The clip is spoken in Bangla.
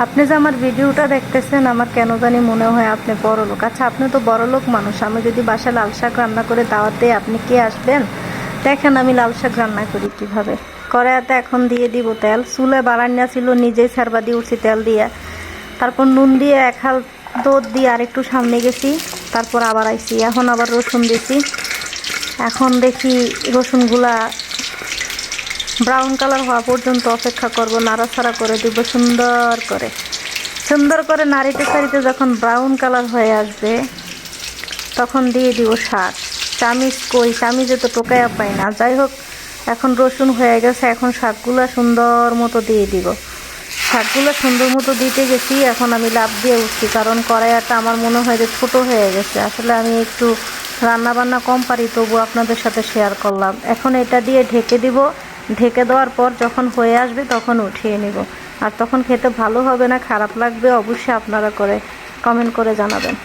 আপনি যে আমার ভিডিওটা দেখতেছেন, আমার কেন জানি মনে হয় আপনি বড়লোক। আচ্ছা, আপনি তো বড়লোক মানুষ। আমি যদি বাসায় লাল শাক রান্না করে দাওয়াতে আপনি কে আসবেন? দেখেন আমি লাল শাক রান্না করি কিভাবে। কড়াইতে এখন দিয়ে দিব তেল। চুলে বাড়ান্না ছিল, নিজেই ছাড়বা দিয়ে উঠছি তেল দিয়ে। তারপর নুন দিয়ে এক হাল দুধ দিয়ে আরেকটু সামনে গেছি, তারপর আবার আইছি। এখন আবার রসুন দিছি। এখন দেখি রসুনগুলা ব্রাউন কালার হওয়া পর্যন্ত অপেক্ষা করব, নাড়াচাড়া করে দিব সুন্দর করে নাড়িতে চাড়িতে যখন ব্রাউন কালার হয়ে আসবে তখন দিয়ে দিব শাক। চামিচ কই, চামিচে তো টোকাইয়া পাই না। যাই হোক, এখন রসুন হয়ে গেছে, এখন শাকগুলো সুন্দর মতো দিয়ে দিব। শাকগুলো সুন্দর মতো দিতে গেছি, এখন আমি লাফ দিয়ে উঠছি, কারণ কড়াইটা আমার মনে হয় যে ছোটো হয়ে গেছে। আসলে আমি একটু রান্না বান্না কম পারি, তবু আপনাদের সাথে শেয়ার করলাম। এখন এটা দিয়ে ঢেকে দিব। ঢেকে দেওয়ার পর যখন হয়ে আসবে তখন উঠিয়ে নিব। আর তখন খেতে ভালো হবে না খারাপ লাগবে অবশ্যই আপনারা কমেন্ট করে জানাবেন।